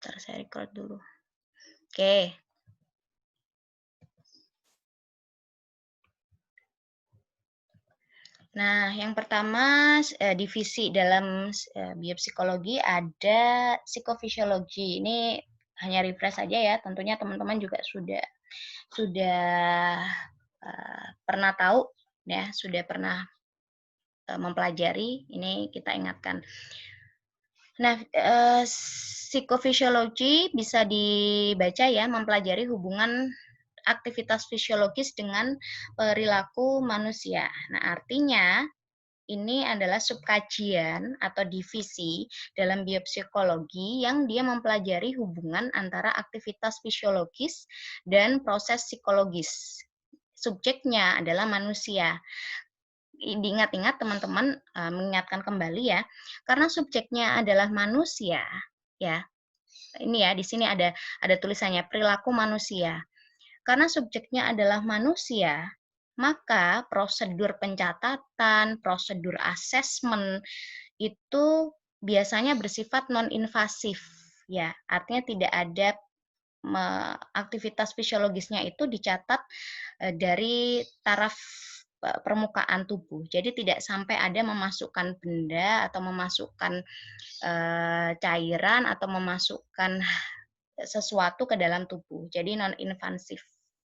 Bentar, saya record dulu. Oke. Nah, yang pertama divisi dalam biopsikologi ada psikofisiologi. Ini hanya refresh saja ya. Tentunya teman-teman juga sudah pernah tahu ya, sudah pernah mempelajari. Ini kita ingatkan. Nah, psikofisiologi bisa dibaca ya, mempelajari hubungan aktivitas fisiologis dengan perilaku manusia. Nah, artinya ini adalah subkajian atau divisi dalam biopsikologi yang dia mempelajari hubungan antara aktivitas fisiologis dan proses psikologis. Subjeknya adalah manusia. Diingat-ingat teman-teman, mengingatkan kembali ya, karena subjeknya adalah manusia, ya. Ini ya, di sini ada tulisannya perilaku manusia. Karena subjeknya adalah manusia, maka prosedur pencatatan, prosedur asesmen itu biasanya bersifat non-invasif, ya. Artinya tidak ada aktivitas fisiologisnya itu dicatat dari taraf permukaan tubuh. Jadi tidak sampai ada memasukkan benda atau memasukkan cairan atau memasukkan sesuatu ke dalam tubuh. Jadi non-invasif.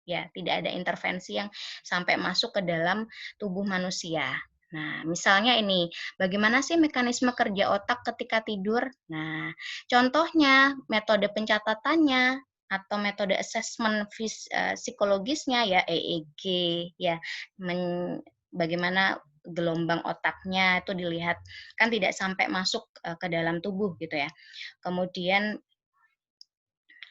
Ya, tidak ada intervensi yang sampai masuk ke dalam tubuh manusia. Nah, misalnya ini, bagaimana sih mekanisme kerja otak ketika tidur? Nah, contohnya metode pencatatannya atau metode asesmen psikologisnya ya EEG ya, bagaimana gelombang otaknya itu dilihat, kan tidak sampai masuk ke dalam tubuh gitu ya. Kemudian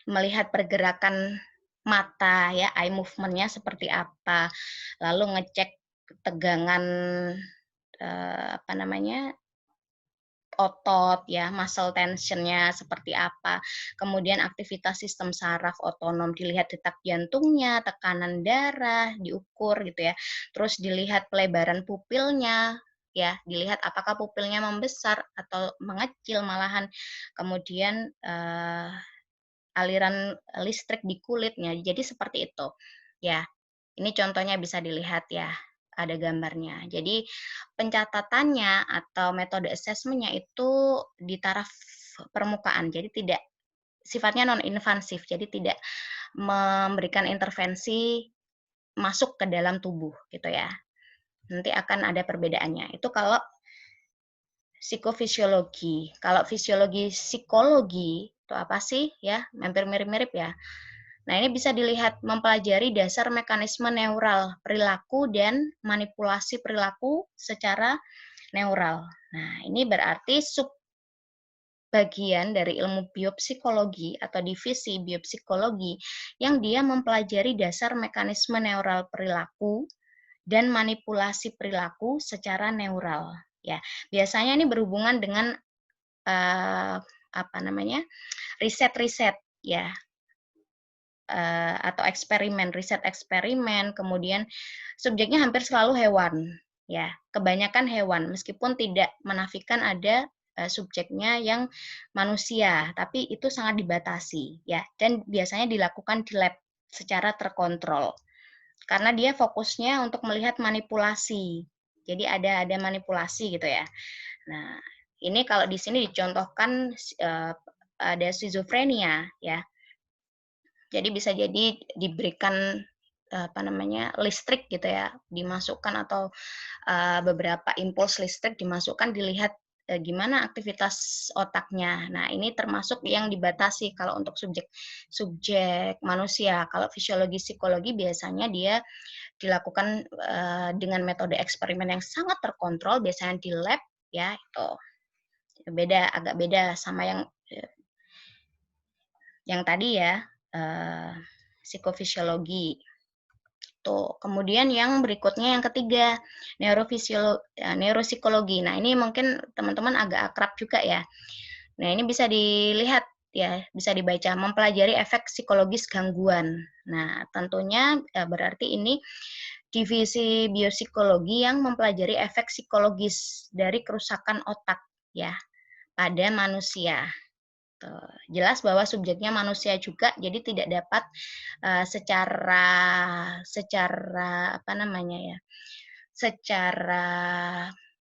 melihat pergerakan mata ya, eye movement-nya seperti apa, lalu ngecek tegangan otot ya, muscle tension-nya seperti apa. Kemudian aktivitas sistem saraf otonom, dilihat detak jantungnya, tekanan darah diukur gitu ya. Terus dilihat pelebaran pupilnya ya, dilihat apakah pupilnya membesar atau mengecil malahan. Kemudian aliran listrik di kulitnya. Jadi seperti itu. Ya. Ini contohnya bisa dilihat ya, ada gambarnya. Jadi pencatatannya atau metode asesmennya itu di taraf permukaan. Jadi tidak sifatnya non-invasif. Jadi tidak memberikan intervensi masuk ke dalam tubuh gitu ya. Nanti akan ada perbedaannya. Itu kalau psikofisiologi. Kalau fisiologi psikologi itu apa sih ya? Hampir mirip-mirip ya. Nah, ini bisa dilihat mempelajari dasar mekanisme neural perilaku dan manipulasi perilaku secara neural. Nah, ini berarti bagian dari ilmu biopsikologi atau divisi biopsikologi yang dia mempelajari dasar mekanisme neural perilaku dan manipulasi perilaku secara neural. Ya, biasanya ini berhubungan dengan riset-riset ya, atau eksperimen, riset eksperimen, kemudian subjeknya hampir selalu hewan, ya, kebanyakan hewan, meskipun tidak menafikan ada subjeknya yang manusia, tapi itu sangat dibatasi, ya, dan biasanya dilakukan di lab secara terkontrol, karena dia fokusnya untuk melihat manipulasi, jadi ada manipulasi gitu ya. Nah, ini kalau di sini dicontohkan ada skizofrenia, ya. Jadi bisa jadi diberikan listrik gitu ya, dimasukkan atau beberapa impuls listrik dimasukkan, dilihat gimana aktivitas otaknya. Nah, ini termasuk yang dibatasi kalau untuk subjek manusia. Kalau fisiologi psikologi biasanya dia dilakukan dengan metode eksperimen yang sangat terkontrol, biasanya di lab ya, itu agak beda sama yang tadi ya, psikofisiologi. Tuh. Kemudian yang berikutnya yang ketiga, neuropsikologi. Nah, ini mungkin teman-teman agak akrab juga ya. Nah, ini bisa dilihat ya, bisa dibaca mempelajari efek psikologis gangguan. Nah, tentunya berarti ini divisi biopsikologi yang mempelajari efek psikologis dari kerusakan otak ya pada manusia. Tuh, jelas bahwa subjeknya manusia juga, jadi tidak dapat secara secara apa namanya ya, secara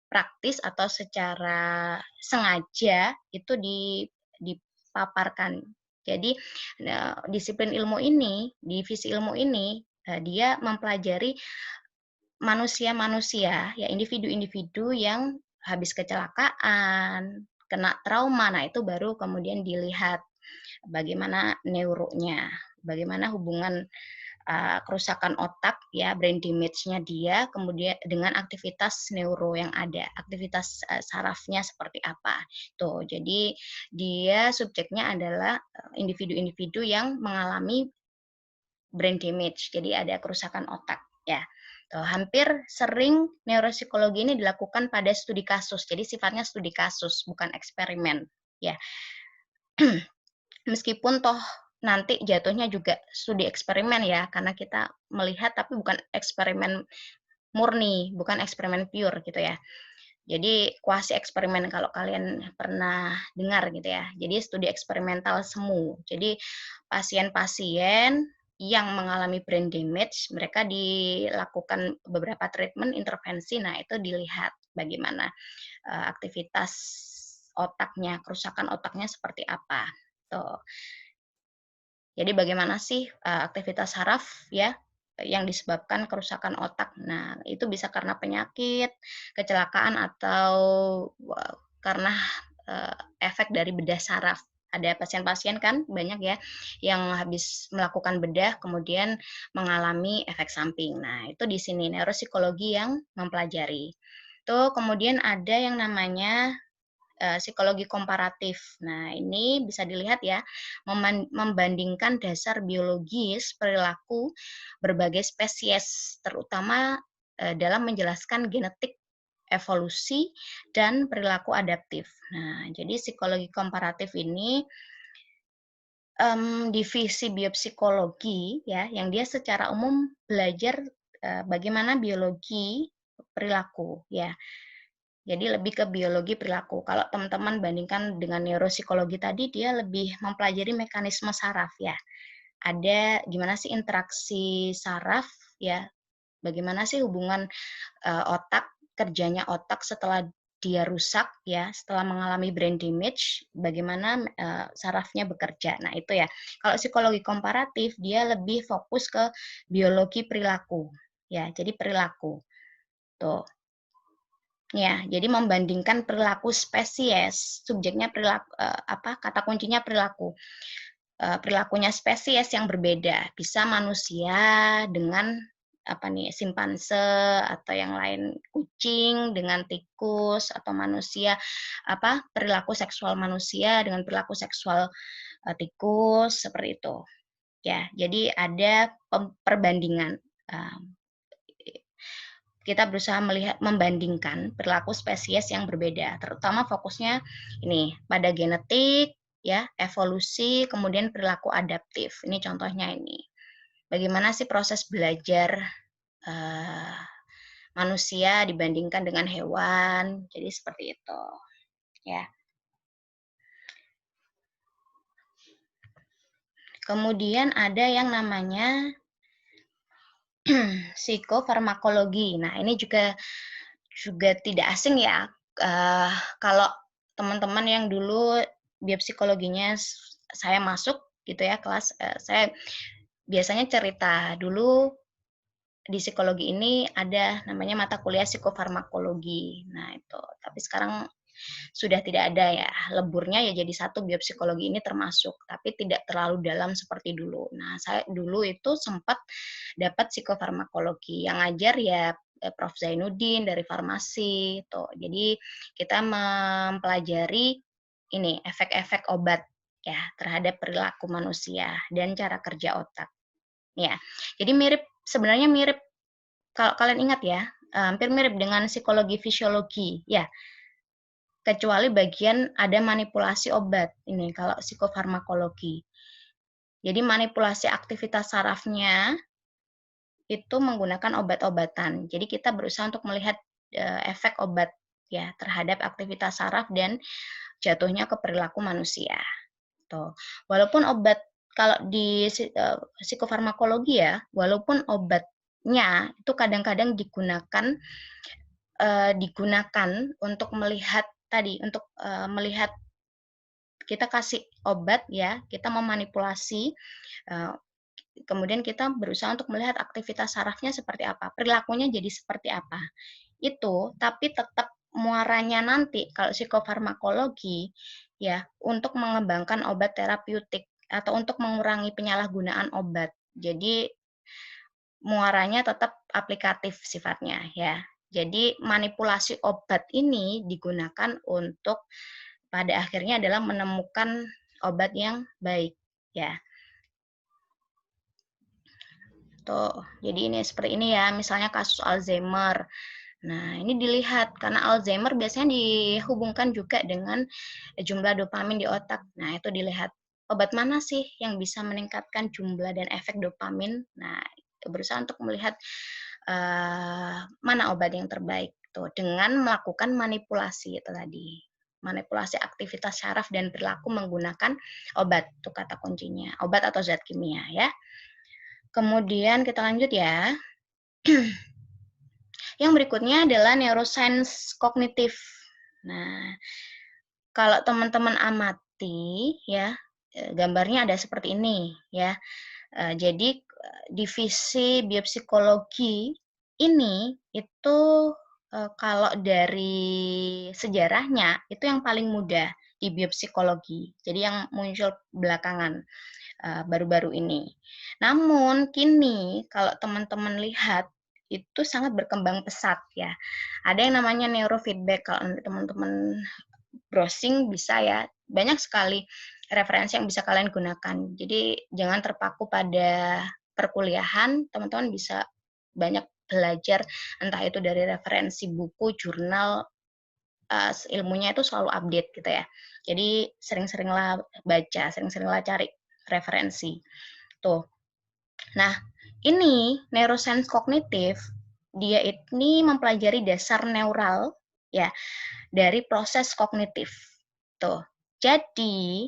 praktis atau secara sengaja itu dipaparkan. Jadi, disiplin ilmu ini, divisi ilmu ini, dia mempelajari manusia-manusia, ya individu-individu yang habis kecelakaan, kena trauma. Nah, itu baru kemudian dilihat bagaimana neuronya, bagaimana hubungan kerusakan otak ya, brain damage-nya dia, kemudian dengan aktivitas neuro yang ada, aktivitas sarafnya seperti apa. Tuh, jadi dia subjeknya adalah individu-individu yang mengalami brain damage, jadi ada kerusakan otak ya. Tuh, hampir sering neuropsikologi ini dilakukan pada studi kasus, jadi sifatnya studi kasus, bukan eksperimen ya. Meskipun toh nanti jatuhnya juga studi eksperimen ya, karena kita melihat tapi bukan eksperimen murni, bukan eksperimen pure gitu ya. Jadi kuasi eksperimen kalau kalian pernah dengar gitu ya. Jadi studi eksperimental semu. Jadi pasien-pasien yang mengalami brain damage, mereka dilakukan beberapa treatment intervensi. Nah, itu dilihat bagaimana aktivitas otaknya, kerusakan otaknya seperti apa. Tuh. Jadi bagaimana sih aktivitas saraf ya yang disebabkan kerusakan otak. Nah, itu bisa karena penyakit, kecelakaan atau karena efek dari bedah saraf. Ada pasien-pasien kan banyak ya yang habis melakukan bedah kemudian mengalami efek samping. Nah, itu di sini neuropsikologi yang mempelajari. Tuh kemudian ada yang namanya psikologi komparatif. Nah, ini bisa dilihat ya, membandingkan dasar biologis perilaku berbagai spesies, terutama dalam menjelaskan genetik, evolusi, dan perilaku adaptif. Nah, jadi psikologi komparatif ini divisi biopsikologi ya, yang dia secara umum belajar bagaimana biologi perilaku ya. Jadi lebih ke biologi perilaku. Kalau teman-teman bandingkan dengan neuropsikologi tadi, dia lebih mempelajari mekanisme saraf ya. Ada gimana sih interaksi saraf ya, bagaimana sih hubungan otak, kerjanya otak setelah dia rusak ya, setelah mengalami brain damage, bagaimana sarafnya bekerja. Nah, itu ya. Kalau psikologi komparatif, dia lebih fokus ke biologi perilaku. Ya, jadi perilaku. Tuh. Ya, jadi membandingkan perilaku spesies, subjeknya perilaku kata kuncinya perilaku. Perilakunya spesies yang berbeda, bisa manusia dengan simpanse atau yang lain, kucing dengan tikus, atau manusia perilaku seksual manusia dengan perilaku seksual tikus, seperti itu. Ya, jadi ada perbandingan. Kita berusaha melihat membandingkan perilaku spesies yang berbeda, terutama fokusnya ini pada genetik, ya, evolusi, kemudian perilaku adaptif. Ini contohnya ini. Bagaimana sih proses belajar manusia dibandingkan dengan hewan? Jadi seperti itu, ya. Kemudian ada yang namanya psikofarmakologi. Nah, ini juga tidak asing ya. Kalau teman-teman yang dulu biopsikologinya saya masuk gitu ya kelas, saya biasanya cerita dulu di psikologi ini ada namanya mata kuliah psikofarmakologi. Nah, itu. Tapi sekarang sudah tidak ada ya, leburnya ya jadi satu biopsikologi ini termasuk, tapi tidak terlalu dalam seperti dulu. Nah, saya dulu itu sempat dapat psikofarmakologi, yang ngajar ya Prof. Zainuddin dari farmasi, tuh. Jadi kita mempelajari ini efek-efek obat ya terhadap perilaku manusia dan cara kerja otak. Ya, jadi sebenarnya mirip kalau kalian ingat ya, hampir mirip dengan psikologi fisiologi, ya. Kecuali bagian ada manipulasi obat ini kalau psikofarmakologi. Jadi manipulasi aktivitas sarafnya itu menggunakan obat-obatan. Jadi kita berusaha untuk melihat efek obat ya terhadap aktivitas saraf dan jatuhnya ke perilaku manusia. Tuh. Walaupun obat kalau di psikofarmakologi ya, walaupun obatnya itu kadang-kadang digunakan untuk melihat tadi, untuk melihat kita kasih obat ya, kita memanipulasi, kemudian kita berusaha untuk melihat aktivitas sarafnya seperti apa, perilakunya jadi seperti apa. Itu, tapi tetap muaranya nanti kalau psikofarmakologi ya untuk mengembangkan obat terapeutik atau untuk mengurangi penyalahgunaan obat. Jadi muaranya tetap aplikatif sifatnya ya. Jadi manipulasi obat ini digunakan untuk pada akhirnya adalah menemukan obat yang baik ya. Tuh, jadi ini seperti ini ya, misalnya kasus Alzheimer. Nah, ini dilihat karena Alzheimer biasanya dihubungkan juga dengan jumlah dopamin di otak. Nah, itu dilihat obat mana sih yang bisa meningkatkan jumlah dan efek dopamin. Nah, berusaha untuk melihat mana obat yang terbaik tuh dengan melakukan manipulasi itu tadi. Manipulasi aktivitas syaraf dan perilaku menggunakan obat, itu kata kuncinya. Obat atau zat kimia ya. Kemudian kita lanjut ya. Yang berikutnya adalah neuroscience kognitif. Nah, kalau teman-teman amati ya, gambarnya ada seperti ini ya. Jadi divisi biopsikologi ini itu kalau dari sejarahnya itu yang paling muda di biopsikologi. Jadi yang muncul belakangan baru-baru ini. Namun kini kalau teman-teman lihat itu sangat berkembang pesat ya. Ada yang namanya neurofeedback, kalau teman-teman browsing bisa ya. Banyak sekali referensi yang bisa kalian gunakan. Jadi jangan terpaku pada perkuliahan, teman-teman bisa banyak belajar entah itu dari referensi buku, jurnal, ilmunya itu selalu update gitu ya. Jadi sering-seringlah baca, sering-seringlah cari referensi. Tuh. Nah, ini neuroscience kognitif, dia ini mempelajari dasar neural ya dari proses kognitif. Tuh. Jadi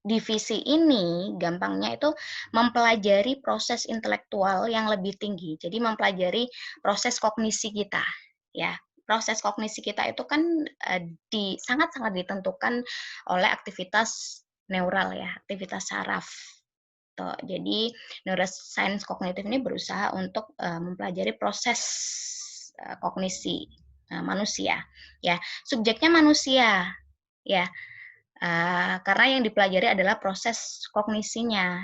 divisi ini gampangnya itu mempelajari proses intelektual yang lebih tinggi. Jadi mempelajari proses kognisi kita ya. Proses kognisi kita itu kan sangat-sangat ditentukan oleh aktivitas neural ya, aktivitas saraf. Tuh, jadi neuroscience kognitif ini berusaha untuk mempelajari proses kognisi manusia ya. Subjeknya manusia ya. Karena yang dipelajari adalah proses kognisinya.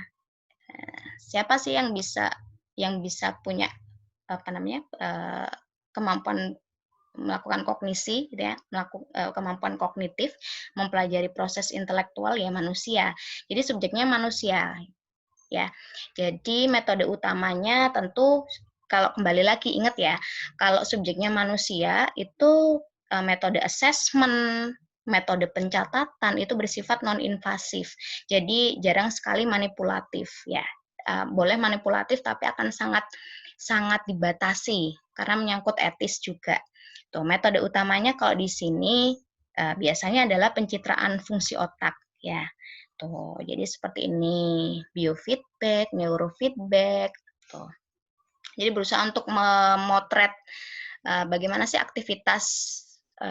Siapa sih yang bisa punya kemampuan melakukan kognisi, gitu ya, kemampuan kognitif, mempelajari proses intelektual ya manusia. Jadi subjeknya manusia, ya. Jadi metode utamanya tentu kalau kembali lagi ingat ya, kalau subjeknya manusia itu metode assessment, metode pencatatan itu bersifat non-invasif. Jadi jarang sekali manipulatif ya. Boleh manipulatif tapi akan sangat dibatasi karena menyangkut etis juga. Tuh, metode utamanya kalau di sini biasanya adalah pencitraan fungsi otak ya. Tuh, jadi seperti ini, biofeedback, neurofeedback tuh. Jadi berusaha untuk memotret bagaimana sih aktivitas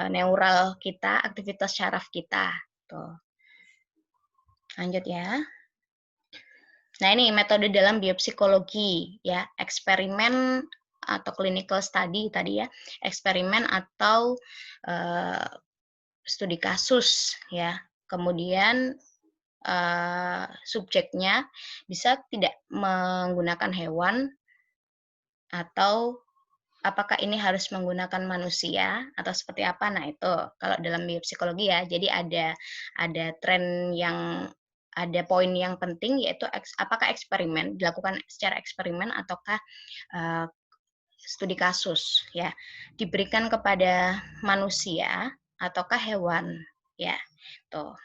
neural kita, aktivitas syaraf kita. Tuh. Lanjut ya. Nah, ini metode dalam biopsikologi ya, eksperimen atau clinical study tadi ya, eksperimen atau studi kasus ya. Kemudian subjeknya bisa tidak menggunakan hewan atau apakah ini harus menggunakan manusia atau seperti apa? Nah, itu kalau dalam biopsikologi ya. Jadi ada tren yang ada poin yang penting yaitu apakah eksperimen dilakukan secara eksperimen ataukah studi kasus ya diberikan kepada manusia ataukah hewan ya. Tuh.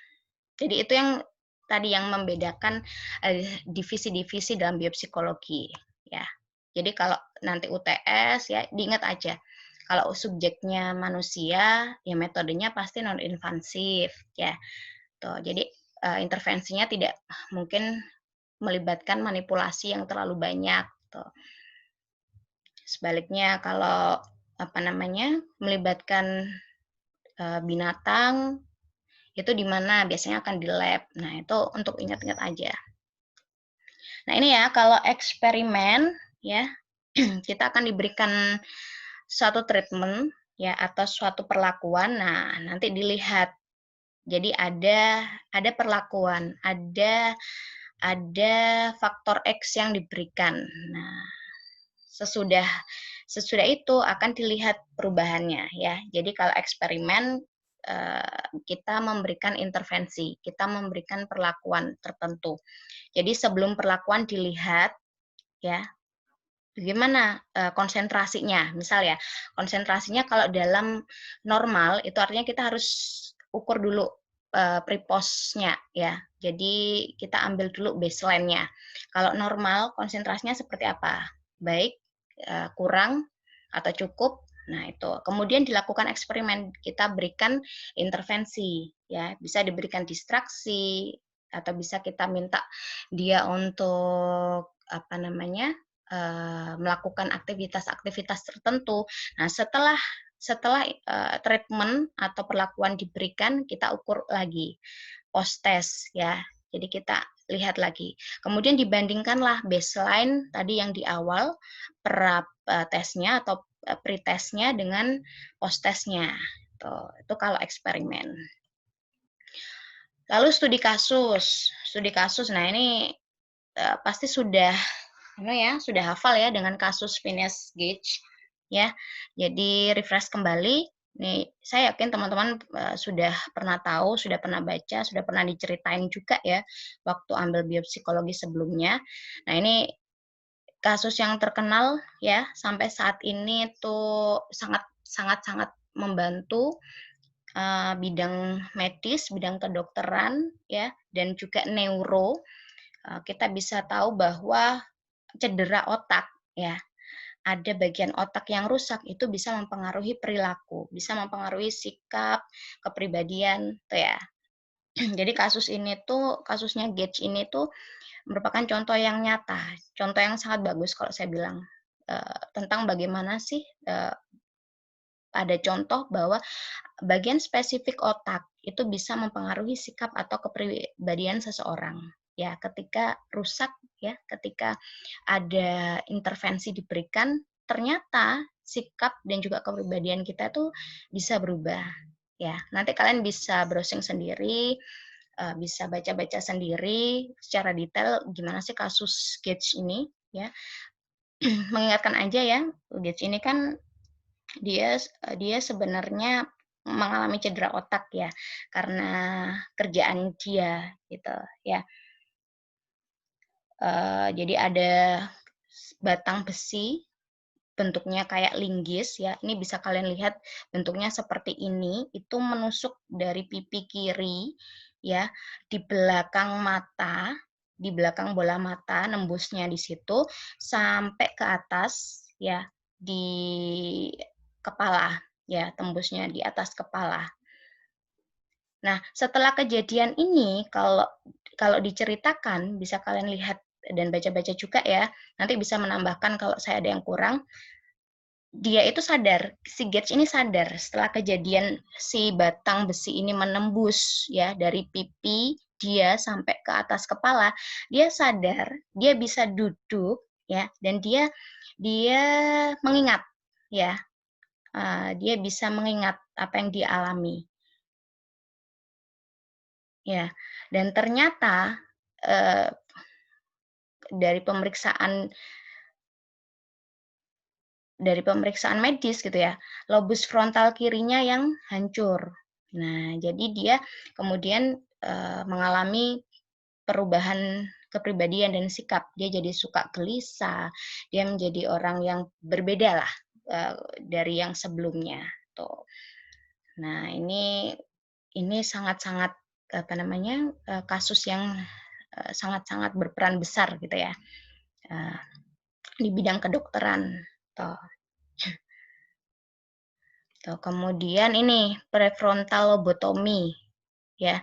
Jadi itu yang tadi yang membedakan divisi-divisi dalam biopsikologi ya. Jadi kalau nanti UTS ya diingat aja kalau subjeknya manusia ya metodenya pasti non invasif ya. Tuh, jadi intervensinya tidak mungkin melibatkan manipulasi yang terlalu banyak, gitu. Sebaliknya kalau, melibatkan, binatang, itu di mana? Biasanya akan di lab. Nah, itu untuk ingat-ingat aja. Nah, ini ya, kalau eksperimen, ya, kita akan diberikan suatu treatment, ya, atau suatu perlakuan. Nah, nanti dilihat. Jadi ada perlakuan, ada faktor X yang diberikan. Nah, sesudah sesudah itu akan dilihat perubahannya, ya. Jadi kalau eksperimen, kita memberikan intervensi, kita memberikan perlakuan tertentu. Jadi sebelum perlakuan dilihat, ya, bagaimana, konsentrasinya. Misal ya, konsentrasinya kalau dalam normal, itu artinya kita harus ukur dulu, preposnya ya. Jadi kita ambil dulu baseline-nya. Kalau normal, konsentrasinya seperti apa? Baik, kurang, atau cukup. Nah, itu. Kemudian dilakukan eksperimen, kita berikan intervensi, ya. Bisa diberikan distraksi, atau bisa kita minta dia untuk, melakukan aktivitas-aktivitas tertentu. Nah, setelah treatment atau perlakuan diberikan, kita ukur lagi post test ya. Jadi kita lihat lagi. Kemudian dibandingkanlah baseline tadi yang di awal tesnya atau pre-testnya dengan post testnya. Itu kalau eksperimen. Lalu studi kasus. Studi kasus. Nah, ini pasti sudah sudah hafal ya dengan kasus Phineas Gage ya. Jadi refresh kembali. Nih, saya yakin teman-teman sudah pernah tahu, sudah pernah baca, sudah pernah diceritain juga ya waktu ambil biopsikologi sebelumnya. Nah, ini kasus yang terkenal ya sampai saat ini tuh sangat membantu bidang medis, bidang kedokteran ya, dan juga neuro. Kita bisa tahu bahwa cedera otak ya, ada bagian otak yang rusak itu bisa mempengaruhi perilaku, bisa mempengaruhi sikap, kepribadian tuh ya. Jadi kasusnya Gage ini tuh merupakan contoh yang nyata, contoh yang sangat bagus kalau saya bilang tentang bagaimana sih ada contoh bahwa bagian spesifik otak itu bisa mempengaruhi sikap atau kepribadian seseorang. Ya, ketika rusak ya, ketika ada intervensi diberikan, ternyata sikap dan juga kepribadian kita tuh bisa berubah. Ya, nanti kalian bisa browsing sendiri, bisa baca-baca sendiri secara detail gimana sih kasus Gage ini ya. Mengingatkan aja ya, Gage ini kan dia sebenarnya mengalami cedera otak ya, karena kerjaan dia gitu ya. Jadi ada batang besi, bentuknya kayak linggis ya, ini bisa kalian lihat bentuknya seperti ini, itu menusuk dari pipi kiri ya, di belakang mata, di belakang bola mata, nembusnya di situ, sampai ke atas ya, di kepala ya, tembusnya di atas kepala. Nah, setelah kejadian ini, kalau diceritakan, bisa kalian lihat dan baca-baca juga ya, nanti bisa menambahkan kalau saya ada yang kurang. Dia itu sadar, si Gage ini sadar setelah kejadian si batang besi ini menembus ya dari pipi dia sampai ke atas kepala, dia sadar, dia bisa duduk ya, dan dia mengingat ya, dia bisa mengingat apa yang dia alami. Ya, dan ternyata dari pemeriksaan medis gitu ya, lobus frontal kirinya yang hancur. Nah, jadi dia kemudian mengalami perubahan kepribadian dan sikap. Dia jadi suka gelisah, dia menjadi orang yang berbeda lah dari yang sebelumnya. Tuh. Nah, ini sangat-sangat kasus yang sangat-sangat berperan besar gitu ya di bidang kedokteran. Tuh. Tuh, kemudian ini prefrontal lobotomi. ya.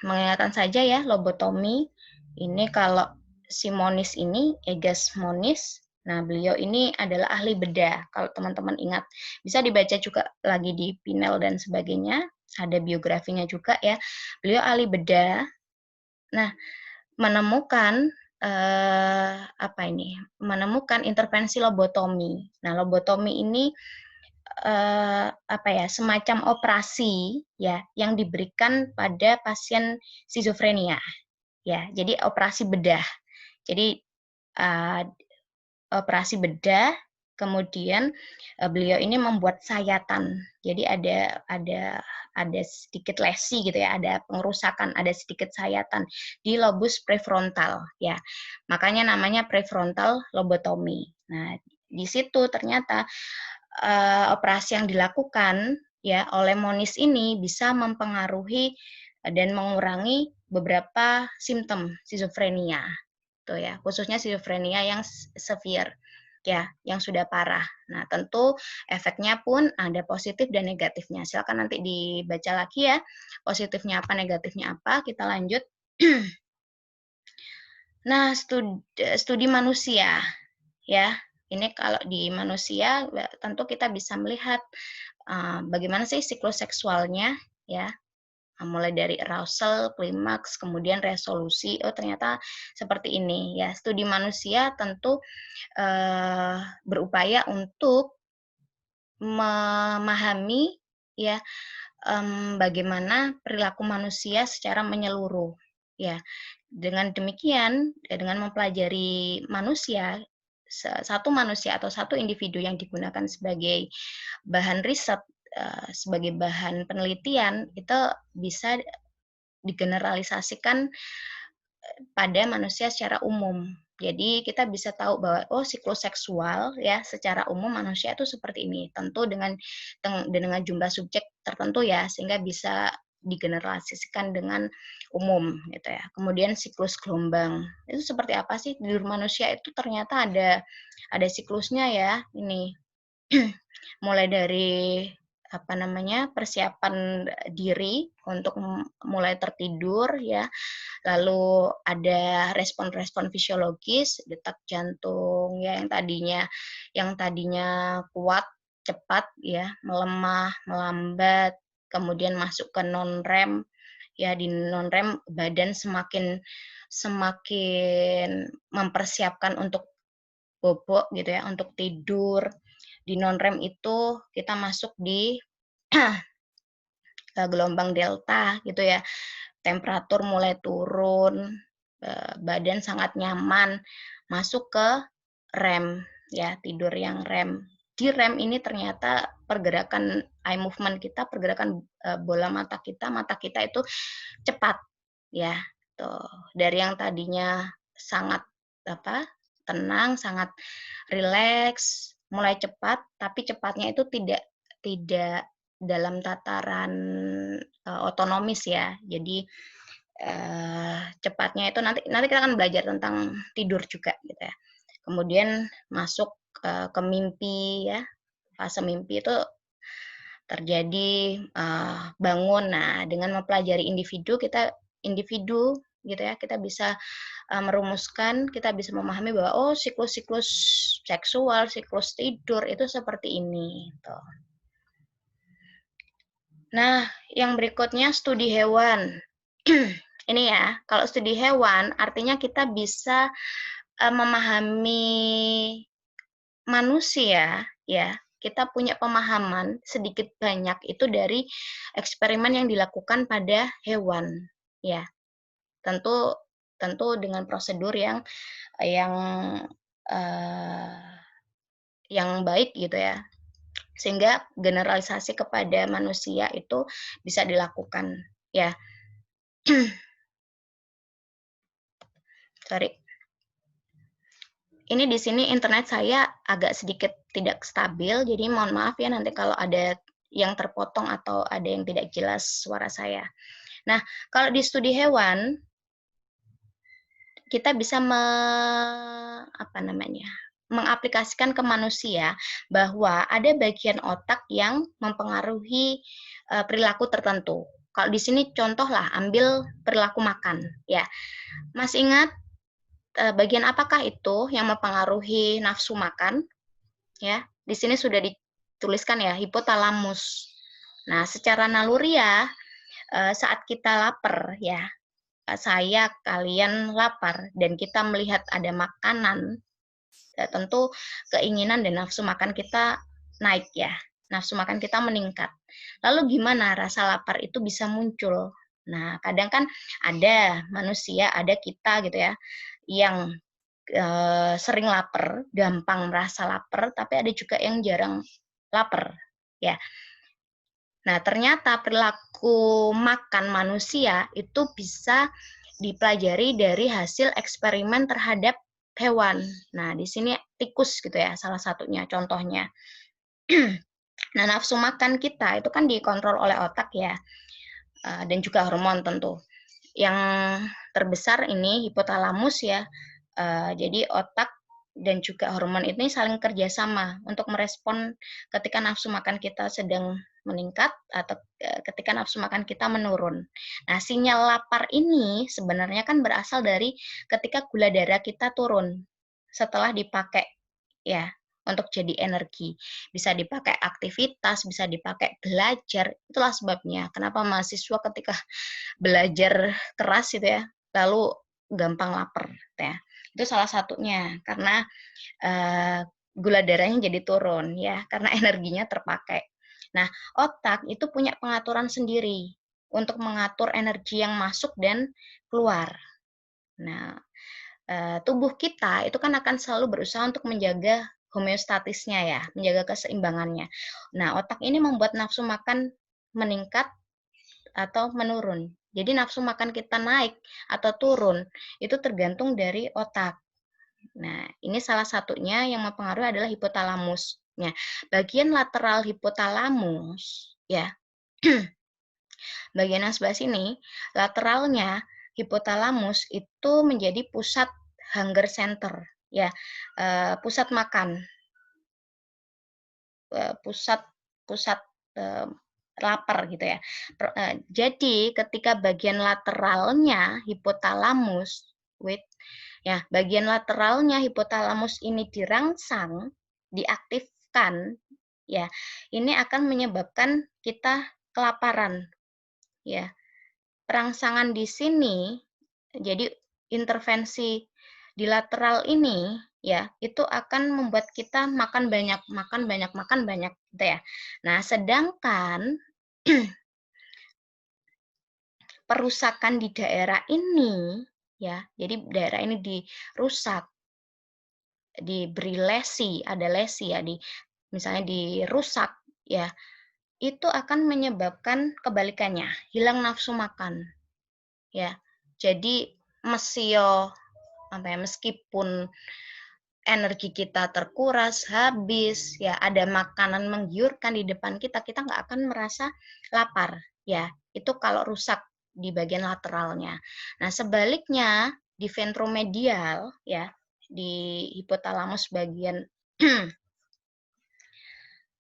Mengingatkan saja ya, lobotomi ini kalau si Moniz ini, Egas Moniz, nah beliau ini adalah ahli bedah. Kalau teman-teman ingat, bisa dibaca juga lagi di Pinel dan sebagainya, ada biografinya juga ya. Beliau ahli bedah. Nah, menemukan menemukan intervensi lobotomi. Nah, lobotomi ini semacam operasi ya yang diberikan pada pasien skizofrenia ya. Jadi operasi bedah. Jadi uh, operasi bedah, kemudian beliau ini membuat sayatan. Jadi ada sedikit lesi gitu ya, ada pengerusakan, ada sedikit sayatan di lobus prefrontal ya. Makanya namanya prefrontal lobotomi. Nah, di situ ternyata operasi yang dilakukan ya oleh Moniz ini bisa mempengaruhi dan mengurangi beberapa simptom skizofrenia tuh ya, khususnya skizofrenia yang severe ya, yang sudah parah. Nah, tentu efeknya pun ada positif dan negatifnya. Silakan nanti dibaca lagi ya, positifnya apa, negatifnya apa. Kita lanjut. Nah, studi manusia ya. Ini kalau di manusia tentu kita bisa melihat bagaimana sih siklus seksualnya ya. Mulai dari arousal, klimaks, kemudian resolusi. Oh, ternyata seperti ini ya. Studi manusia tentu berupaya untuk memahami ya bagaimana perilaku manusia secara menyeluruh ya. Dengan demikian, dengan mempelajari manusia, satu manusia atau satu individu yang digunakan sebagai bahan riset, sebagai bahan penelitian, itu bisa digeneralisasikan pada manusia secara umum. Jadi kita bisa tahu bahwa siklus seksual ya secara umum manusia itu seperti ini. Tentu dengan jumlah subjek tertentu ya sehingga bisa digeneralisasikan dengan umum gitu ya. Kemudian siklus gelombang. Itu seperti apa sih tidur manusia itu ternyata ada siklusnya ya. Ini mulai dari persiapan diri untuk mulai tertidur ya, lalu ada respon-respon fisiologis, detak jantung ya yang tadinya kuat cepat ya melemah, melambat, kemudian masuk ke non rem ya. Di non rem badan semakin mempersiapkan untuk bobok gitu ya, untuk tidur. Di non rem itu kita masuk di gelombang delta gitu ya, temperatur mulai turun, badan sangat nyaman, masuk ke rem ya, tidur yang rem. Di rem ini ternyata pergerakan eye movement kita, pergerakan bola mata kita itu cepat ya. Tuh, dari yang tadinya sangat tenang, sangat rileks, mulai cepat, tapi cepatnya itu tidak dalam tataran otonomis ya. Jadi cepatnya itu nanti kita akan belajar tentang tidur juga gitu ya. Kemudian masuk ke mimpi ya. Fase mimpi itu terjadi bangun. Nah, dengan mempelajari individu gitu ya, kita bisa merumuskan, kita bisa memahami bahwa siklus-siklus seksual, siklus tidur itu seperti ini gitu. Nah, yang berikutnya studi hewan. Ini ya, kalau studi hewan artinya kita bisa memahami manusia ya. Kita punya pemahaman sedikit banyak itu dari eksperimen yang dilakukan pada hewan ya. Tentu dengan prosedur yang uh, yang baik gitu ya, sehingga generalisasi kepada manusia itu bisa dilakukan ya. Sorry, ini di sini internet saya agak sedikit tidak stabil, jadi mohon maaf ya nanti kalau ada yang terpotong atau ada yang tidak jelas suara saya. Nah, kalau di studi hewan kita bisa mengaplikasikan ke manusia bahwa ada bagian otak yang mempengaruhi perilaku tertentu Kalau di sini contoh lah, ambil perilaku makan, ya. Masih ingat bagian apakah itu yang mempengaruhi nafsu makan? Ya, di sini sudah dituliskan ya, hipotalamus. Nah, secara naluriah saat kita lapar ya, saya, kalian lapar dan kita melihat ada makanan, tentu keinginan dan nafsu makan kita naik ya. Nafsu makan kita meningkat. Lalu gimana rasa lapar itu bisa muncul? Nah, kadang kan ada manusia, ada kita gitu ya, yang sering lapar, gampang merasa lapar, tapi ada juga yang jarang lapar, ya. Nah, ternyata perilaku makan manusia itu bisa dipelajari dari hasil eksperimen terhadap hewan. Nah, di sini tikus gitu ya, salah satunya contohnya. Nah, nafsu makan kita itu kan dikontrol oleh otak ya, dan juga hormon tentu. Yang terbesar ini hipotalamus ya. Jadi otak dan juga hormon ini saling kerjasama untuk merespon ketika nafsu makan kita sedang meningkat atau ketika nafsu makan kita menurun. Nah, sinyal lapar ini sebenarnya kan berasal dari ketika gula darah kita turun setelah dipakai ya untuk jadi energi. Bisa dipakai aktivitas, bisa dipakai belajar. Itulah sebabnya kenapa mahasiswa ketika belajar keras gitu ya, lalu gampang lapar ya. Itu salah satunya karena gula darahnya jadi turun ya, karena energinya terpakai. Nah, otak itu punya pengaturan sendiri untuk mengatur energi yang masuk dan keluar. Nah, tubuh kita itu kan akan selalu berusaha untuk menjaga homeostatisnya ya, menjaga keseimbangannya. Nah, otak ini membuat nafsu makan meningkat atau menurun. Jadi nafsu makan kita naik atau turun itu tergantung dari otak. Nah, ini salah satunya yang mempengaruhi adalah hipotalamus. Nah, bagian lateral hipotalamus ya, bagian yang sebelah sini, lateralnya hipotalamus itu menjadi pusat hunger center ya, pusat makan, pusat pusat lapar gitu ya. Jadi ketika bagian lateralnya hipotalamus, ya bagian lateralnya hipotalamus ini dirangsang, diaktifkan, ya ini akan menyebabkan kita kelaparan, ya. Perangsangan di sini, jadi intervensi di lateral ini ya, itu akan membuat kita makan banyak, makan banyak, makan banyak gitu ya. Nah, sedangkan perusakan di daerah ini ya, jadi daerah ini dirusak, diberi lesi, ada lesi ya, misalnya dirusak ya, itu akan menyebabkan kebalikannya, hilang nafsu makan ya. Jadi mesio apa ya, meskipun energi kita terkuras, habis, ya ada makanan menggiurkan di depan kita, kita nggak akan merasa lapar, ya. Itu kalau rusak di bagian lateralnya. Nah, sebaliknya di ventromedial, ya, di hipotalamus bagian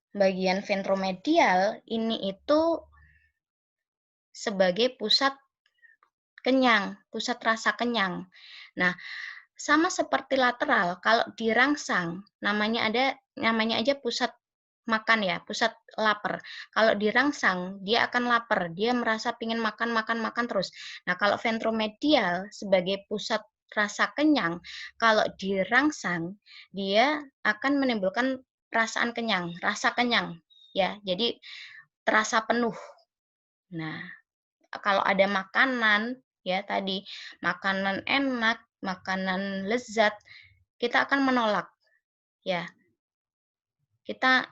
bagian ventromedial ini itu sebagai pusat kenyang, pusat rasa kenyang. Nah, sama seperti lateral, kalau dirangsang, namanya aja pusat makan ya, pusat lapar. Kalau dirangsang, dia akan lapar, dia merasa pingin makan, makan, makan terus. Nah, kalau ventromedial sebagai pusat rasa kenyang, kalau dirangsang, dia akan menimbulkan perasaan kenyang, rasa kenyang, ya. Jadi terasa penuh. Nah, kalau ada makanan, ya tadi, makanan enak, makanan lezat, kita akan menolak, ya. Kita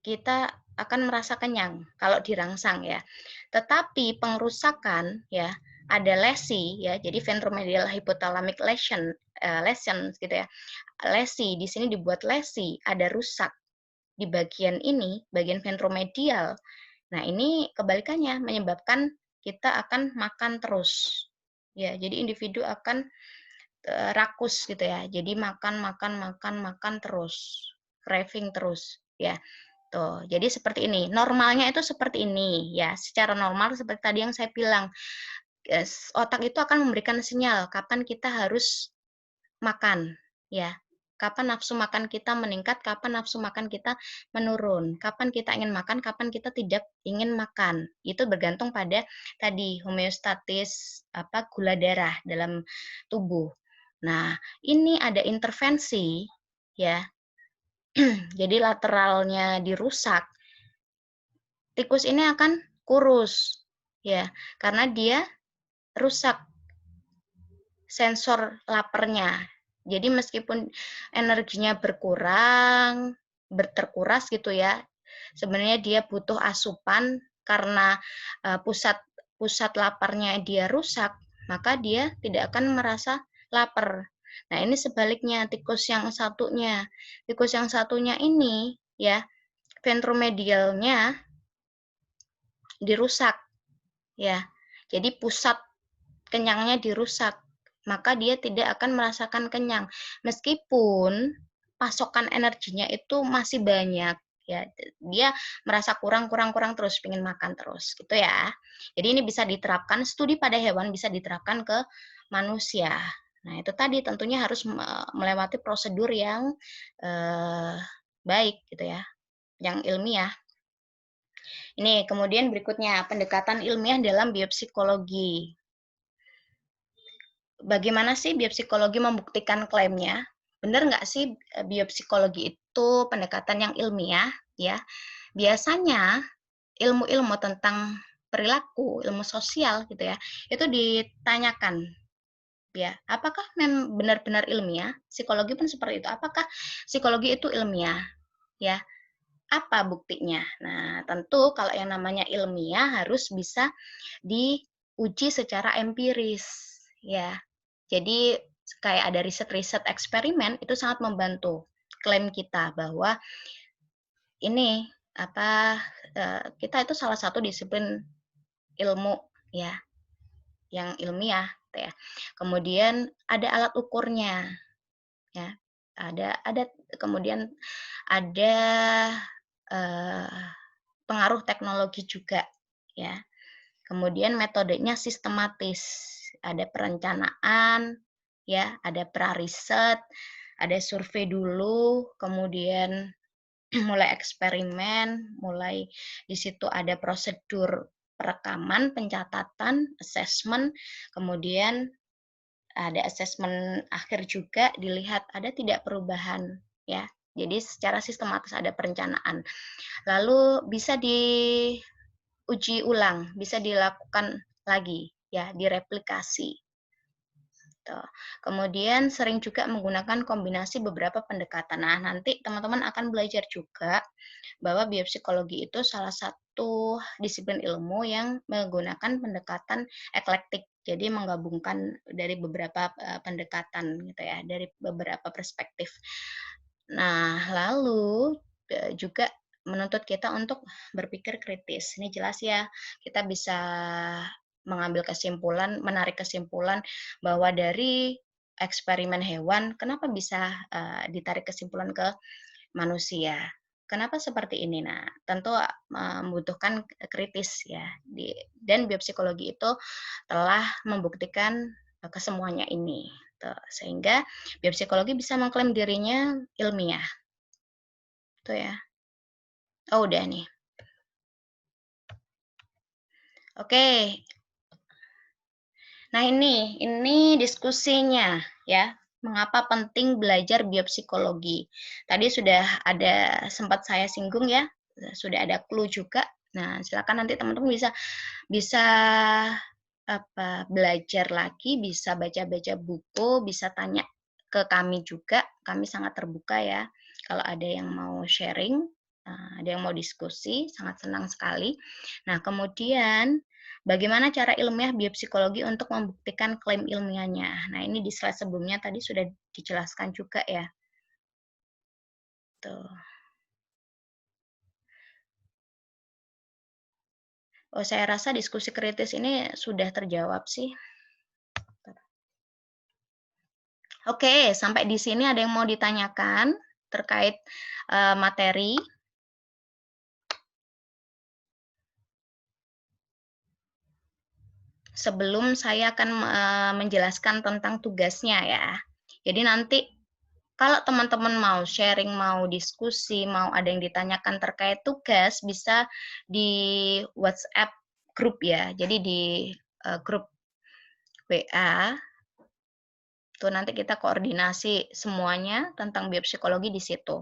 kita akan merasa kenyang kalau dirangsang ya. Tetapi pengrusakan ya, ada lesi ya, jadi ventromedial hypothalamic lesion gitu ya. Lesi, di sini dibuat lesi, ada rusak di bagian ini, bagian ventromedial. Nah, ini kebalikannya menyebabkan kita akan makan terus. Ya, jadi individu akan rakus gitu ya. Jadi makan, makan, makan, makan terus, craving terus, ya. Tuh, jadi seperti ini. Normalnya itu seperti ini ya. Secara normal seperti tadi yang saya bilang, otak itu akan memberikan sinyal kapan kita harus makan, ya. Kapan nafsu makan kita meningkat, kapan nafsu makan kita menurun, kapan kita ingin makan, kapan kita tidak ingin makan. Itu bergantung pada tadi homeostatis gula darah dalam tubuh. Nah, ini ada intervensi ya. Jadi lateralnya dirusak, tikus ini akan kurus ya, karena dia rusak sensor laparnya. Jadi meskipun energinya terkuras gitu ya, sebenarnya dia butuh asupan karena pusat pusat laparnya dia rusak, maka dia tidak akan merasa lapar. Nah, ini sebaliknya tikus yang satunya. Tikus yang satunya ini ya, ventromedialnya dirusak ya. Jadi pusat kenyangnya dirusak, maka dia tidak akan merasakan kenyang. Meskipun pasokan energinya itu masih banyak, ya dia merasa kurang terus, pengen makan terus, gitu ya. Jadi ini bisa diterapkan, studi pada hewan bisa diterapkan ke manusia. Nah itu tadi tentunya harus melewati prosedur yang baik gitu ya, yang ilmiah. Ini kemudian berikutnya pendekatan ilmiah dalam biopsikologi. Bagaimana sih biopsikologi membuktikan klaimnya? Benar nggak sih biopsikologi itu pendekatan yang ilmiah? Ya, biasanya ilmu-ilmu tentang perilaku, ilmu sosial gitu ya, itu ditanyakan ya, apakah benar-benar ilmiah? Psikologi pun seperti itu. Apakah psikologi itu ilmiah? Ya, apa buktinya? Nah, tentu kalau yang namanya ilmiah harus bisa diuji secara empiris ya. Jadi kayak ada riset-riset eksperimen itu sangat membantu klaim kita bahwa ini kita itu salah satu disiplin ilmu ya yang ilmiah gitu ya. Kemudian ada alat ukurnya ya. Ada kemudian ada eh, pengaruh teknologi juga ya. Kemudian metodenya sistematis, ada perencanaan, ya, ada pra-riset, ada survei dulu, kemudian mulai eksperimen, mulai di situ ada prosedur perekaman, pencatatan, assessment, kemudian ada assessment akhir juga dilihat ada tidak perubahan, ya. Jadi secara sistematis ada perencanaan. Lalu bisa uji ulang, bisa dilakukan lagi ya, direplikasi. Tuh. Kemudian sering juga menggunakan kombinasi beberapa pendekatan. Nah, nanti teman-teman akan belajar juga bahwa biopsikologi itu salah satu disiplin ilmu yang menggunakan pendekatan eklektik. Jadi menggabungkan dari beberapa pendekatan gitu ya, dari beberapa perspektif. Nah, lalu juga menuntut kita untuk berpikir kritis. Ini jelas ya, kita bisa mengambil kesimpulan, menarik kesimpulan bahwa dari eksperimen hewan, kenapa bisa ditarik kesimpulan ke manusia? Kenapa seperti ini? Nah, tentu membutuhkan kritis ya. Dan biopsikologi itu telah membuktikan kesemuanya ini. Sehingga biopsikologi bisa mengklaim dirinya ilmiah. Itu ya. Oh, udah nih. Oke. Nah, ini diskusinya ya. Mengapa penting belajar biopsikologi? Tadi sudah ada sempat saya singgung ya, sudah ada clue juga. Nah, silakan nanti teman-teman bisa bisa belajar lagi, bisa baca-baca buku, bisa tanya ke kami juga. Kami sangat terbuka ya. Kalau ada yang mau sharing, ada yang mau diskusi, sangat senang sekali. Nah, kemudian bagaimana cara ilmiah biopsikologi untuk membuktikan klaim ilmiahnya? Nah, ini di slide sebelumnya tadi sudah dijelaskan juga ya. Tuh. Oh, saya rasa diskusi kritis ini sudah terjawab sih. Oke, sampai di sini ada yang mau ditanyakan terkait materi? sebelum saya akan menjelaskan tentang tugasnya ya. Jadi nanti kalau teman-teman mau sharing, mau diskusi, mau ada yang ditanyakan terkait tugas, bisa di WhatsApp grup ya. Jadi di grup WA, tuh nanti kita koordinasi semuanya tentang biopsikologi di situ.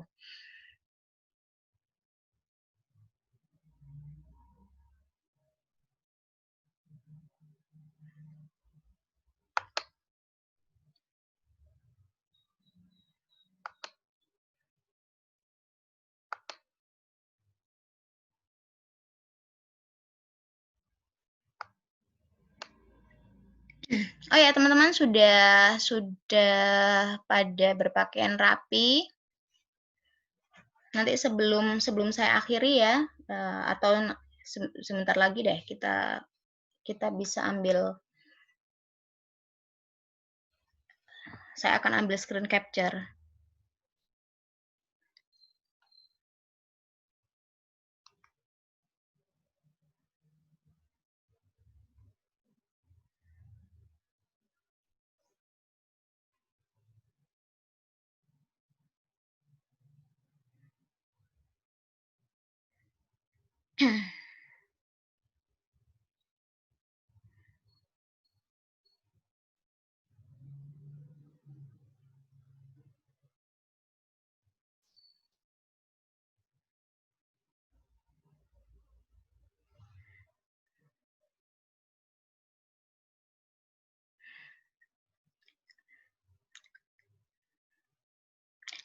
Oh ya, teman-teman sudah pada berpakaian rapi. Nanti sebelum saya akhiri ya, atau sebentar lagi deh kita bisa ambil, saya akan ambil screen capture.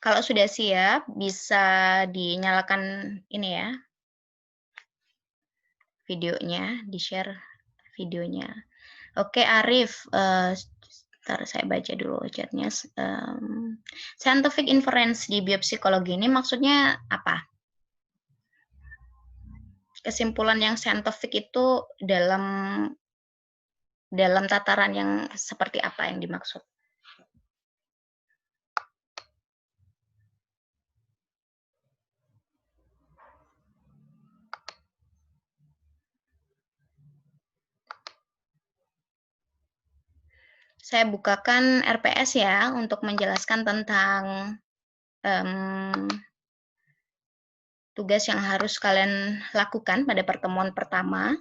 Kalau sudah siap, bisa dinyalakan ini ya, videonya, di-share videonya. Oke, Arif, ntar saya baca dulu chatnya. Scientific inference di biopsikologi ini maksudnya apa? Kesimpulan yang scientific itu dalam tataran yang seperti apa yang dimaksud? Saya bukakan RPS ya untuk menjelaskan tentang tugas yang harus kalian lakukan pada pertemuan pertama.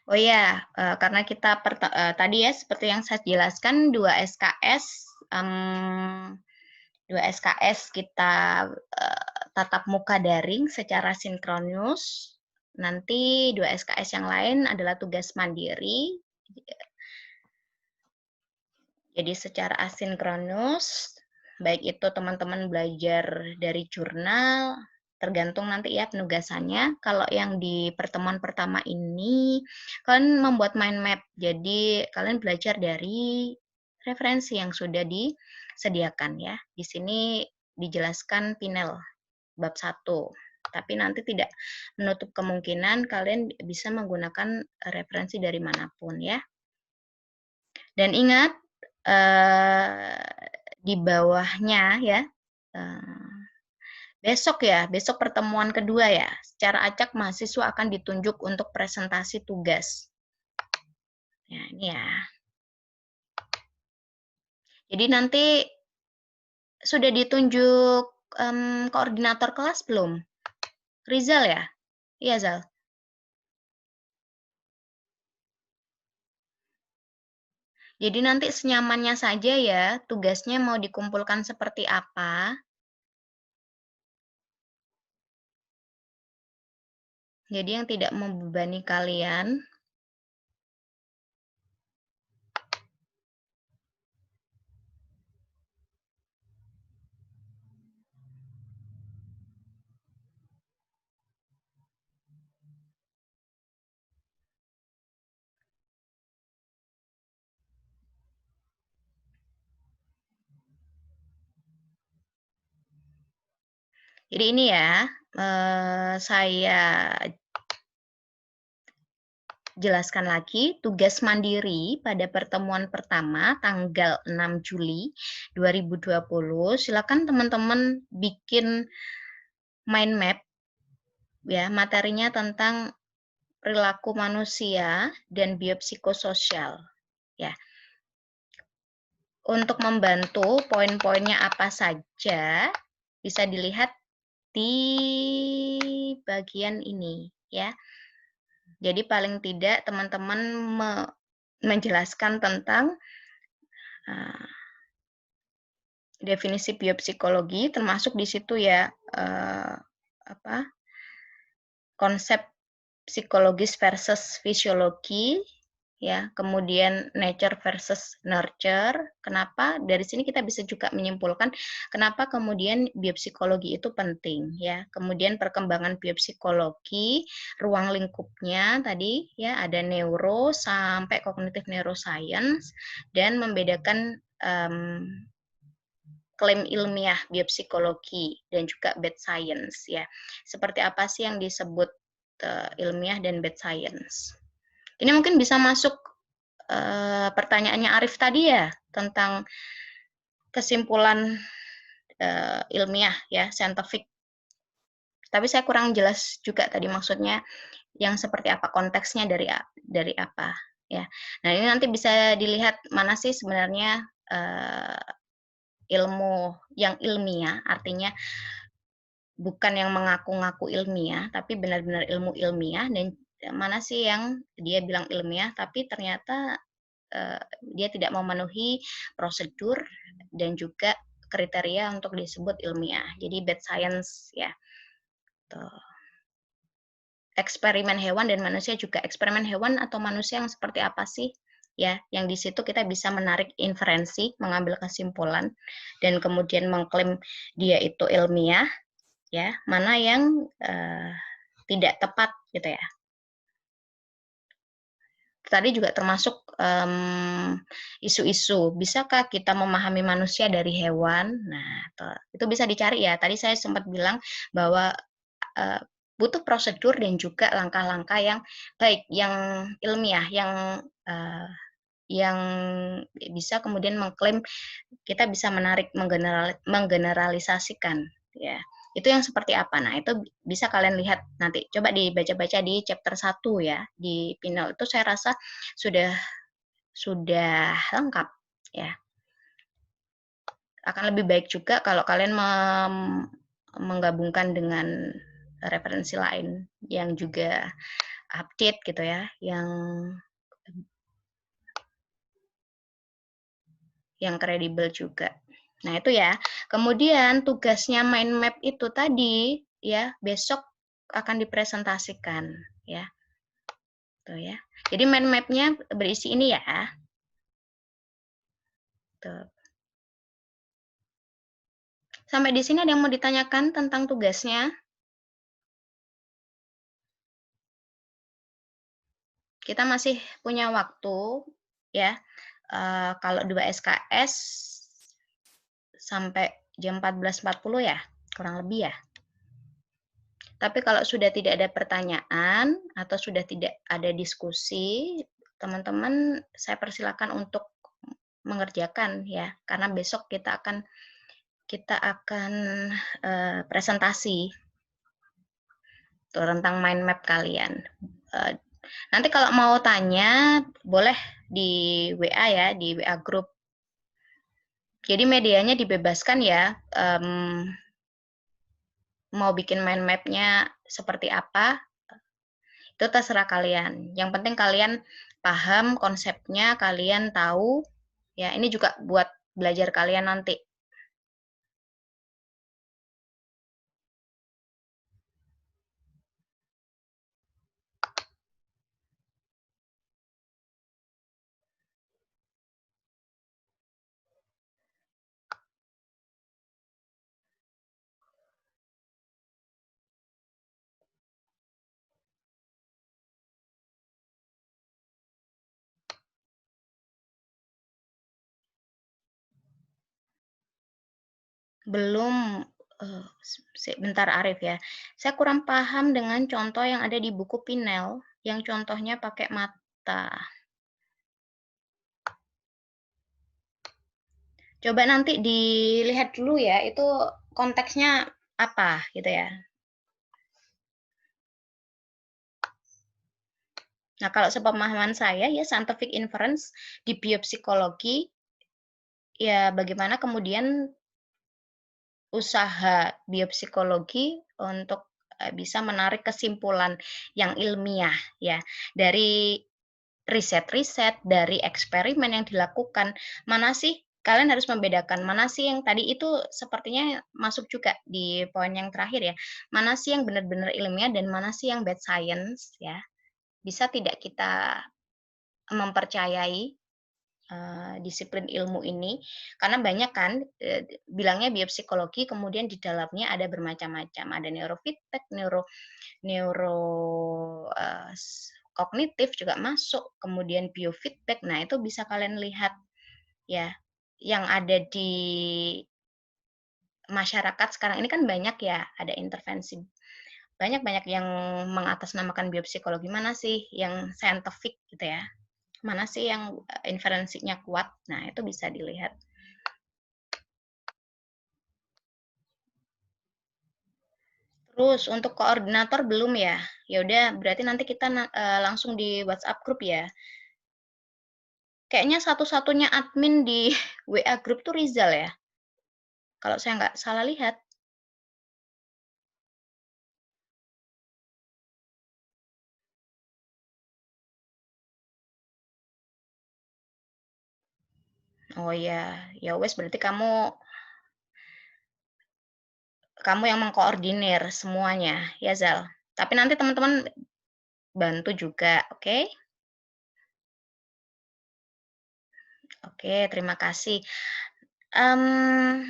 Oh ya, karena kita tadi ya seperti yang saya jelaskan 2 SKS, 2 SKS kita tatap muka daring secara sinkronus. Nanti 2 SKS yang lain adalah tugas mandiri. Jadi secara asinkronus, baik itu teman-teman belajar dari jurnal, tergantung nanti ya penugasannya. Kalau yang di pertemuan pertama ini, kalian membuat mind map. Jadi kalian belajar dari referensi yang sudah disediakan ya. Di sini dijelaskan Pinel bab 1. Tapi nanti tidak menutup kemungkinan kalian bisa menggunakan referensi dari manapun ya. Dan ingat, di bawahnya ya, besok pertemuan kedua ya, secara acak mahasiswa akan ditunjuk untuk presentasi tugas. Ya, ini ya. Jadi nanti sudah ditunjuk koordinator kelas belum? Rizal ya? Iya, Zal. Jadi nanti senyamannya saja ya, tugasnya mau dikumpulkan seperti apa. Jadi yang tidak membebani kalian. Jadi ini ya, saya jelaskan lagi, tugas mandiri pada pertemuan pertama tanggal 6 Juli 2020, silakan teman-teman bikin mind map ya, materinya tentang perilaku manusia dan biopsikososial ya. Untuk membantu poin-poinnya apa saja bisa dilihat di bagian ini ya. Jadi paling tidak teman-teman menjelaskan tentang definisi biopsikologi, termasuk di situ ya konsep psikologis versus fisiologi, ya, kemudian nature versus nurture. Kenapa? Dari sini kita bisa juga menyimpulkan kenapa kemudian biopsikologi itu penting, ya. Kemudian perkembangan biopsikologi, ruang lingkupnya tadi, ya, ada neuro sampai cognitive neuroscience, dan membedakan klaim ilmiah biopsikologi dan juga bad science ya. Seperti apa sih yang disebut ilmiah dan bad science? Ini mungkin bisa masuk pertanyaannya Arif tadi ya tentang kesimpulan ilmiah ya, scientific. Tapi saya kurang jelas juga tadi maksudnya yang seperti apa, konteksnya dari apa ya. Nah, ini nanti bisa dilihat mana sih sebenarnya ilmu yang ilmiah, artinya bukan yang mengaku-ngaku ilmiah, tapi benar-benar ilmu ilmiah, dan mana sih yang dia bilang ilmiah, tapi ternyata dia tidak memenuhi prosedur dan juga kriteria untuk disebut ilmiah. Jadi bad science ya. Tuh. Eksperimen hewan dan manusia juga. Eksperimen hewan atau manusia yang seperti apa sih? Ya, yang di situ kita bisa menarik inferensi, mengambil kesimpulan, dan kemudian mengklaim dia itu ilmiah, ya, mana yang tidak tepat gitu ya. Tadi juga termasuk isu-isu, bisakah kita memahami manusia dari hewan? Nah, itu bisa dicari ya. Tadi saya sempat bilang bahwa butuh prosedur dan juga langkah-langkah yang baik, yang ilmiah, yang bisa kemudian mengklaim kita bisa menarik menggeneralisasikan ya. Itu yang seperti apa? Nah, itu bisa kalian lihat nanti. Coba dibaca-baca di chapter 1 ya, di final itu saya rasa sudah lengkap ya. Akan lebih baik juga kalau kalian menggabungkan dengan referensi lain yang juga update gitu ya, yang kredibel juga. Nah, itu ya. Kemudian tugasnya mind map itu tadi ya, besok akan dipresentasikan ya. Tuh ya. Jadi mind map-nya berisi ini ya. Tuh. Sampai di sini ada yang mau ditanyakan tentang tugasnya? Kita masih punya waktu ya. Kalau 2 SKS sampai jam 14.40 ya, kurang lebih ya. Tapi kalau sudah tidak ada pertanyaan atau sudah tidak ada diskusi, teman-teman saya persilakan untuk mengerjakan ya, karena besok kita akan presentasi tentang mind map kalian. Nanti kalau mau tanya boleh di WA ya, di WA group. Jadi medianya dibebaskan ya. Mau bikin mind map-nya seperti apa, itu terserah kalian. Yang penting kalian paham konsepnya, kalian tahu, ya ini juga buat belajar kalian nanti. Belum Bentar Arif ya. Saya kurang paham dengan contoh yang ada di buku Pinel, yang contohnya pakai mata. Coba nanti dilihat dulu ya, itu konteksnya apa gitu ya. Nah, kalau sepemahaman saya ya scientific inference di biopsikologi, ya bagaimana kemudian usaha biopsikologi untuk, bisa menarik kesimpulan yang ilmiah ya, dari riset-riset, dari eksperimen yang dilakukan. Mana sih kalian harus membedakan, mana sih yang tadi itu sepertinya masuk juga di poin yang terakhir ya, mana sih yang benar-benar ilmiah dan mana sih yang bad science ya. Bisa tidak kita mempercayai disiplin ilmu ini, karena banyak kan, bilangnya biopsikologi kemudian di dalamnya ada bermacam-macam, ada neurofeedback, neuro, kognitif juga masuk, kemudian biofeedback. Nah, itu bisa kalian lihat ya, yang ada di masyarakat sekarang ini kan banyak ya, ada intervensi banyak-banyak yang mengatasnamakan biopsikologi, mana sih yang scientific gitu ya, mana sih yang, inferensinya kuat. Nah, itu bisa dilihat. Terus untuk koordinator belum ya? Ya udah berarti nanti kita langsung di WhatsApp grup ya. Kayaknya satu-satunya admin di WA grup tuh Rizal ya? Kalau saya nggak salah lihat. Oh ya, ya wes berarti kamu kamu yang mengkoordinir semuanya, ya Zal. Tapi nanti teman-teman bantu juga, oke? Oke, terima kasih.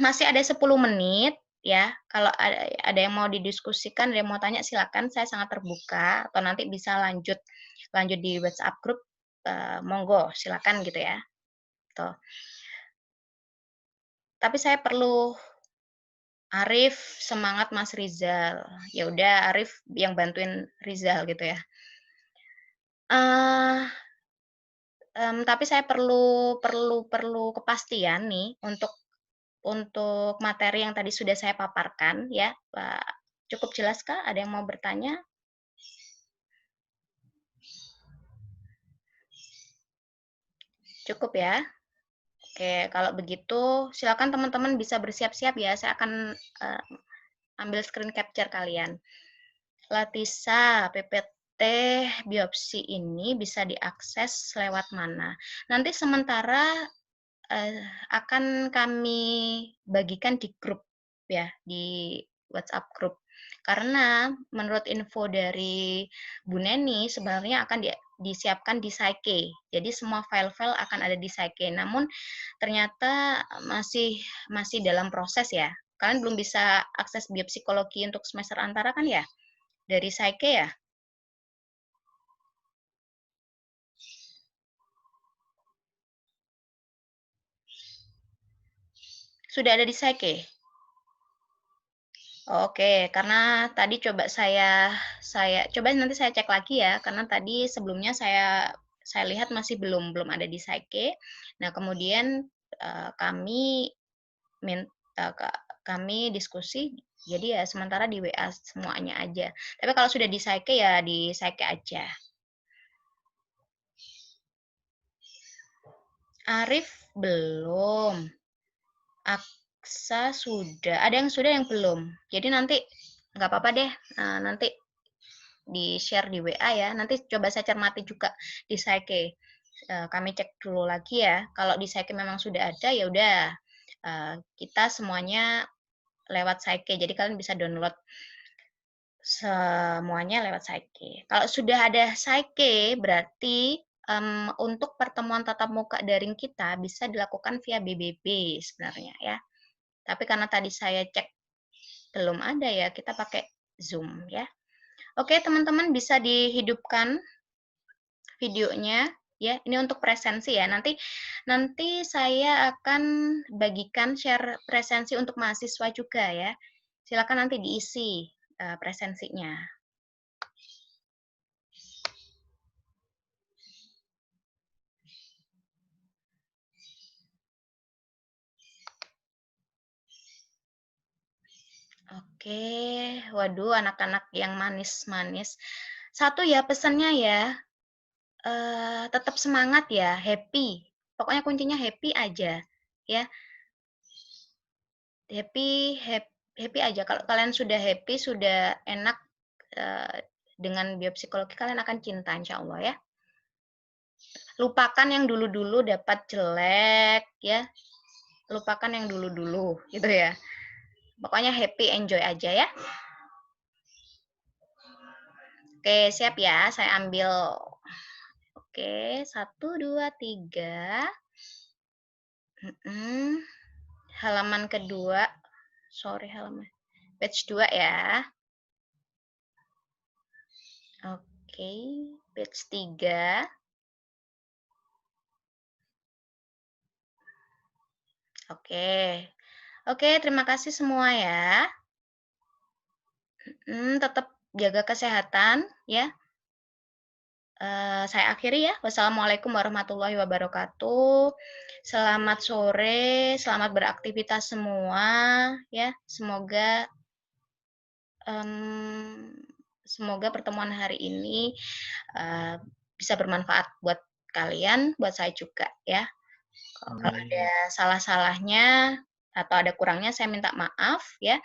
Masih ada 10 menit ya, kalau ada yang mau didiskusikan, ada yang mau tanya silakan, saya sangat terbuka, atau nanti bisa lanjut lanjut di WhatsApp grup, monggo silakan gitu ya, tuh. Tapi saya perlu Arif, semangat Mas Rizal. Ya udah Arif yang bantuin Rizal gitu ya. Eee, tapi saya perlu perlu perlu kepastian nih untuk materi yang tadi sudah saya paparkan ya, cukup jelas kah? Ada yang mau bertanya? Cukup ya? Oke, kalau begitu silakan teman-teman bisa bersiap-siap ya, saya akan, ambil screen capture kalian. Latisa, PPT biopsi ini bisa diakses lewat mana? Nanti sementara, akan kami bagikan di grup ya, di WhatsApp grup. Karena menurut info dari Bu Neni sebenarnya akan disiapkan di Saike. Jadi semua file-file akan ada di Saike. Namun ternyata masih masih dalam proses ya. Kalian belum bisa akses biopsikologi untuk semester antara kan ya? Dari Saike ya? Sudah ada di Saike? Oke, karena tadi coba saya coba nanti saya cek lagi ya, karena tadi sebelumnya saya lihat masih belum ada di Saike. Nah, kemudian, kami min eee, ka kami diskusi, jadi ya sementara di WA semuanya aja. Tapi kalau sudah di Saike aja. Arif belum, Aksa sudah, ada yang sudah, yang belum. Jadi nanti nggak apa-apa deh, nanti di-share di WA ya. Nanti coba saya cermati juga di Saike. Kami cek dulu lagi ya. Kalau di Saike memang sudah ada, ya udah, kita semuanya lewat Saike. Jadi kalian bisa download semuanya lewat Saike. Kalau sudah ada Saike, berarti, untuk pertemuan tatap muka daring kita bisa dilakukan via BBB sebenarnya ya. Tapi karena tadi saya cek belum ada ya, kita pakai Zoom ya. Oke, teman-teman bisa dihidupkan videonya ya. Ini untuk presensi ya. Nanti nanti saya akan bagikan share presensi untuk mahasiswa juga ya. Silakan nanti diisi presensinya. Oke, waduh anak-anak yang manis-manis. Satu ya pesannya ya, tetap semangat ya, happy. Pokoknya kuncinya happy aja, ya. Happy, happy aja. Kalau kalian sudah happy, sudah enak dengan biopsikologi, kalian akan cinta insya Allah ya. Lupakan yang dulu-dulu dapat jelek, ya. Lupakan yang dulu-dulu, gitu ya. Pokoknya happy, enjoy aja ya. Oke, siap ya. Saya ambil. Oke, 1, 2, 3. Halaman kedua. Sorry, halaman. Page 2 ya. Oke, page 3. Oke, terima kasih semua ya. Tetap jaga kesehatan ya. Saya akhiri ya. Wassalamualaikum warahmatullahi wabarakatuh. Selamat sore, selamat beraktivitas semua ya. Semoga pertemuan hari ini bisa bermanfaat buat kalian, buat saya juga ya. Kalau ada salah-salahnya atau ada kurangnya saya minta maaf ya.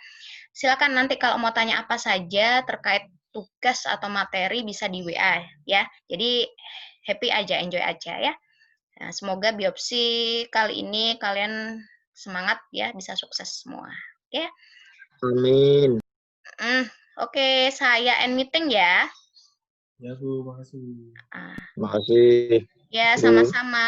Silakan nanti kalau mau tanya apa saja terkait tugas atau materi bisa di WA ya. Jadi happy aja, enjoy aja ya. Nah, semoga biopsi kali ini kalian semangat ya, bisa sukses semua. Oke. Amin. Oke, saya end meeting ya. Ya Bu, makasih. Makasih. Ya, sama-sama.